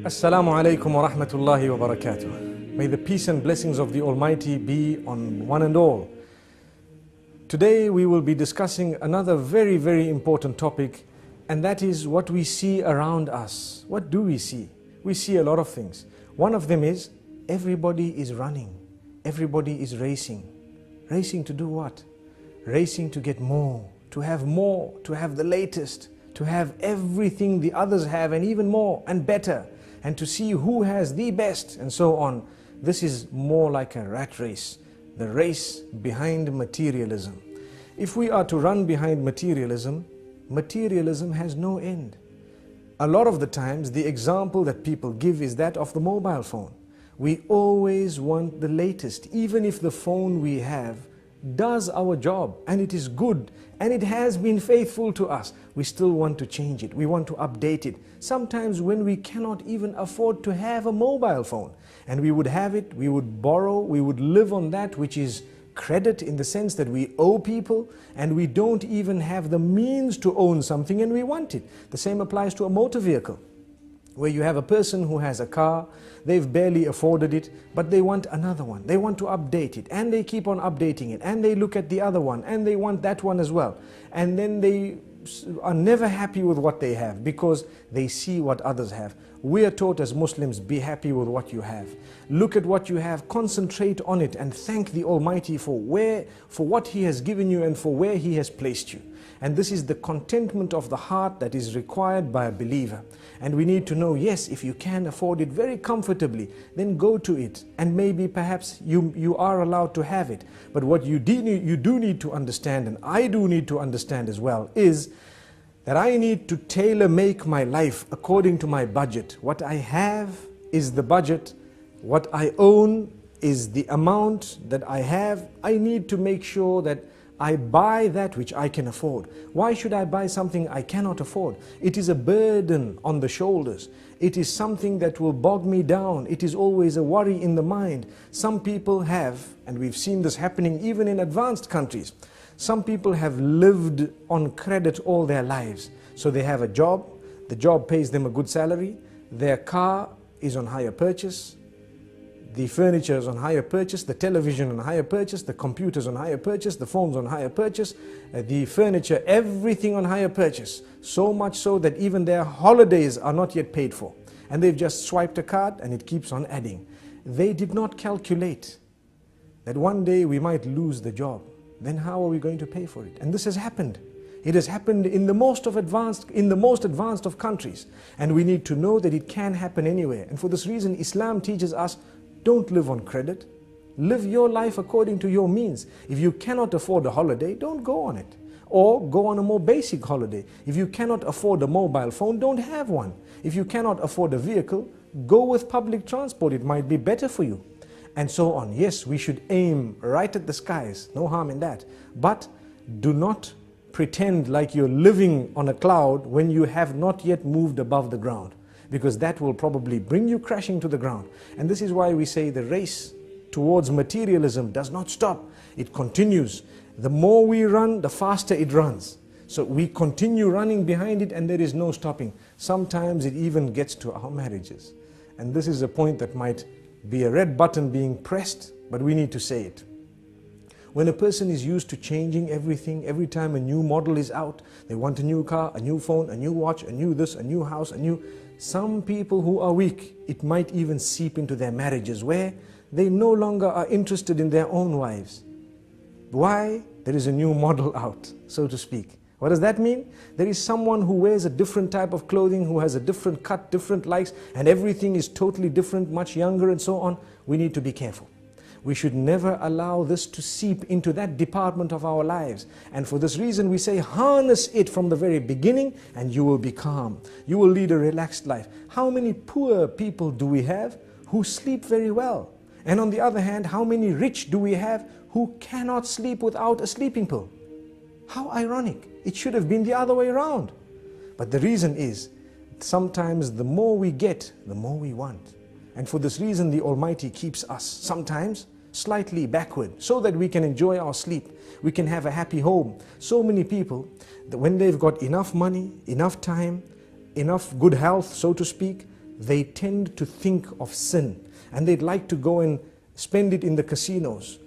Assalamu alaikum wa rahmatullahi wa barakatuh. May the peace and blessings of the Almighty be on one and all. Today we will be discussing another very, very important topic, and that is what we see around us. What do we see? We see a lot of things. One of them is everybody is running. Everybody is racing. Racing to do what? Racing to get more, to have the latest, to have everything the others have and even more and better, and to see who has the best and so on. This is more like a rat race, the race behind materialism. If we are to run behind materialism, materialism has no end. A lot of the times the example that people give is that of the mobile phone. We always want the latest, even if the phone we have does our job and it is good and it has been faithful to us, we still want to change it, we want to update it. Sometimes when we cannot even afford to have a mobile phone and we would have it, we would borrow, we would live on that which is credit, in the sense that we owe people and we don't even have the means to own something and we want it. The same applies to a motor vehicle, where you have a person who has a car, they've barely afforded it, but they want another one. They want to update it and they keep on updating it and they look at the other one and they want that one as well. And then they are never happy with what they have because they see what others have. We are taught as Muslims, be happy with what you have. Look at what you have, concentrate on it and thank the Almighty for what He has given you and for where He has placed you. And this is the contentment of the heart that is required by a believer. And we need to know, yes, if you can afford it very comfortably, then go to it. And maybe perhaps you are allowed to have it. But what you do need to understand, and I do need to understand as well, is that I need to tailor-make my life according to my budget. What I have is the budget. What I own is the amount that I have. I need to make sure that I buy that which I can afford. Why should I buy something I cannot afford? It is a burden on the shoulders. It is something that will bog me down. It is always a worry in the mind. Some people have, and we've seen this happening even in advanced countries, some people have lived on credit all their lives. So they have a job, the job pays them a good salary, their car is on hire purchase, the furniture is on hire purchase, the television on hire purchase, the computers on hire purchase, the phones on hire purchase, the furniture, everything on hire purchase. So much so that even their holidays are not yet paid for. And they've just swiped a card and it keeps on adding. They did not calculate that one day we might lose the job. Then how are we going to pay for it? And this has happened. It has happened in the most advanced of countries. And we need to know that it can happen anywhere. And for this reason, Islam teaches us, don't live on credit. Live your life according to your means. If you cannot afford a holiday, don't go on it. Or go on a more basic holiday. If you cannot afford a mobile phone, don't have one. If you cannot afford a vehicle, go with public transport. It might be better for you. And so on. Yes, we should aim right at the skies. No harm in that. But do not pretend like you're living on a cloud when you have not yet moved above the ground, because that will probably bring you crashing to the ground. And this is why we say the race towards materialism does not stop. It continues. The more we run, the faster it runs. So we continue running behind it and there is no stopping. Sometimes it even gets to our marriages. And this is a point that might be a red button being pressed, but we need to say it. When a person is used to changing everything, every time a new model is out, they want a new car, a new phone, a new watch, a new this, a new house, some people who are weak, it might even seep into their marriages where they no longer are interested in their own wives. Why? There is a new model out, so to speak. What does that mean? There is someone who wears a different type of clothing, who has a different cut, different likes, and everything is totally different, much younger and so on. We need to be careful. We should never allow this to seep into that department of our lives. And for this reason we say, harness it from the very beginning and you will be calm. You will lead a relaxed life. How many poor people do we have who sleep very well? And on the other hand, how many rich do we have who cannot sleep without a sleeping pill? How ironic. It should have been the other way around. But the reason is, sometimes the more we get, the more we want. And for this reason, the Almighty keeps us sometimes slightly backward so that we can enjoy our sleep. We can have a happy home. So many people, that when they've got enough money, enough time, enough good health, so to speak, they tend to think of sin, and they'd like to go and spend it in the casinos,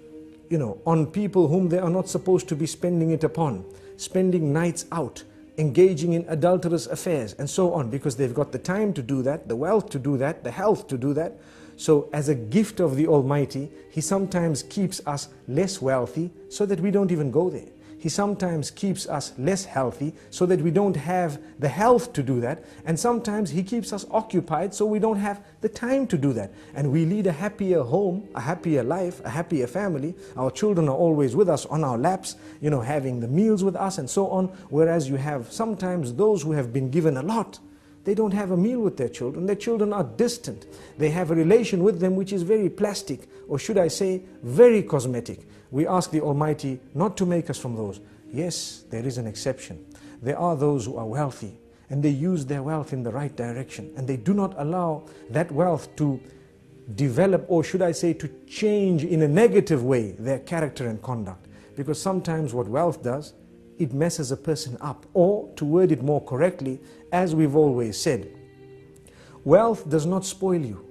on people whom they are not supposed to be spending it upon, spending nights out, engaging in adulterous affairs and so on, because they've got the time to do that, the wealth to do that, the health to do that. So as a gift of the Almighty, He sometimes keeps us less wealthy so that we don't even go there. He sometimes keeps us less healthy so that we don't have the health to do that. And sometimes He keeps us occupied so we don't have the time to do that. And we lead a happier home, a happier life, a happier family. Our children are always with us on our laps, having the meals with us and so on. Whereas you have sometimes those who have been given a lot, they don't have a meal with their children. Their children are distant. They have a relation with them which is very plastic, or should I say, very cosmetic. We ask the Almighty not to make us from those. Yes, there is an exception. There are those who are wealthy, and they use their wealth in the right direction, and they do not allow that wealth to develop, or should I say, to change in a negative way their character and conduct. Because sometimes what wealth does, it messes a person up. Or, to word it more correctly, as we've always said, wealth does not spoil you,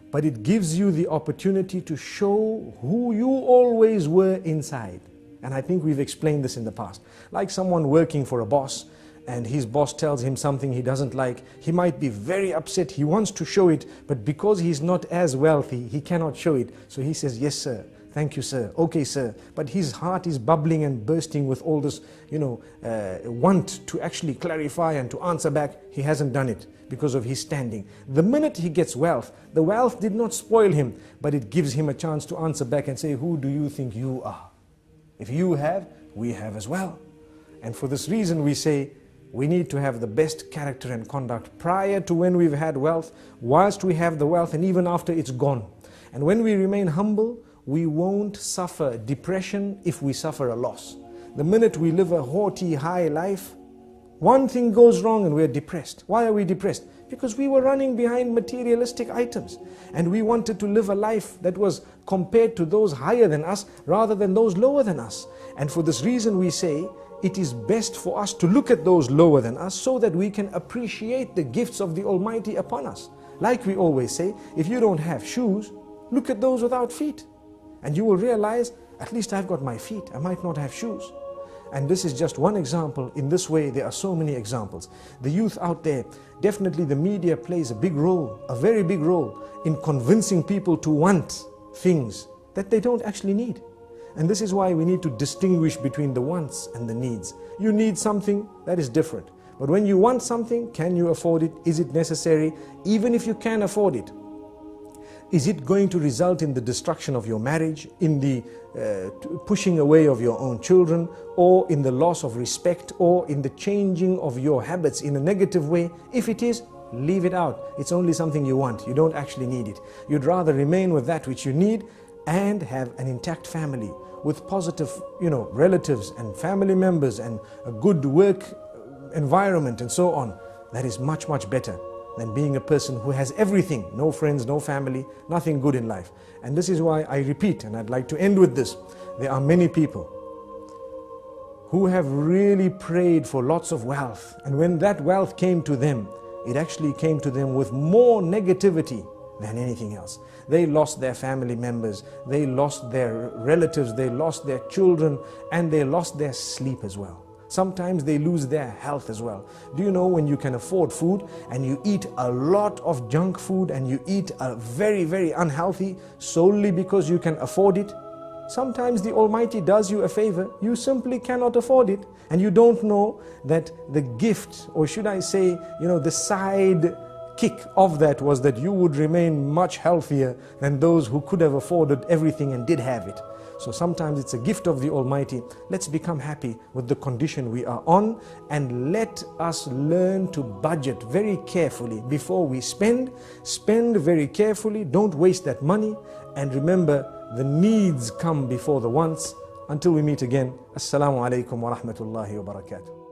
but it gives you the opportunity to show who you always were inside. And I think we've explained this in the past. Like someone working for a boss, and his boss tells him something he doesn't like, he might be very upset, he wants to show it, but because he's not as wealthy, he cannot show it. So he says, yes sir, thank you sir, okay sir. But his heart is bubbling and bursting with all this, want to actually clarify and to answer back. He hasn't done it because of his standing. The minute he gets wealth, the wealth did not spoil him, but it gives him a chance to answer back and say, who do you think you are? If you have, we have as well. And for this reason we say, we need to have the best character and conduct prior to when we've had wealth, whilst we have the wealth, and even after it's gone. And when we remain humble, we won't suffer depression if we suffer a loss. The minute we live a haughty, high life, one thing goes wrong and we're depressed. Why are we depressed? Because we were running behind materialistic items, and we wanted to live a life that was compared to those higher than us rather than those lower than us. And for this reason we say, it is best for us to look at those lower than us so that we can appreciate the gifts of the Almighty upon us. Like we always say, if you don't have shoes, look at those without feet, and you will realize, at least I've got my feet, I might not have shoes. And this is just one example. In this way, there are so many examples. The youth out there, definitely the media plays a big role, a very big role, in convincing people to want things that they don't actually need. And this is why we need to distinguish between the wants and the needs. You need something, that is different. But when you want something, can you afford it? Is it necessary? Even if you can afford it, is it going to result in the destruction of your marriage, in the pushing away of your own children, or in the loss of respect, or in the changing of your habits in a negative way? If it is, leave it out. It's only something you want. You don't actually need it. You'd rather remain with that which you need and have an intact family with positive, relatives and family members and a good work environment and so on. That is much, much better than being a person who has everything, no friends, no family, nothing good in life. And this is why I repeat, and I'd like to end with this, there are many people who have really prayed for lots of wealth, and when that wealth came to them, it actually came to them with more negativity than anything else. They lost their family members, they lost their relatives, they lost their children, and they lost their sleep as well. Sometimes they lose their health as well. Do you know, when you can afford food and you eat a lot of junk food and you eat a very, very unhealthy solely because you can afford it? Sometimes the Almighty does you a favor, you simply cannot afford it, and you don't know that the gift, or should I say, the side kick of that was that you would remain much healthier than those who could have afforded everything and did have it. So sometimes it's a gift of the Almighty. Let's become happy with the condition we are on, and let us learn to budget very carefully before we spend. Spend very carefully, don't waste that money, and remember, the needs come before the wants. Until we meet again, Assalamu alaikum wa rahmatullahi wa barakatuh.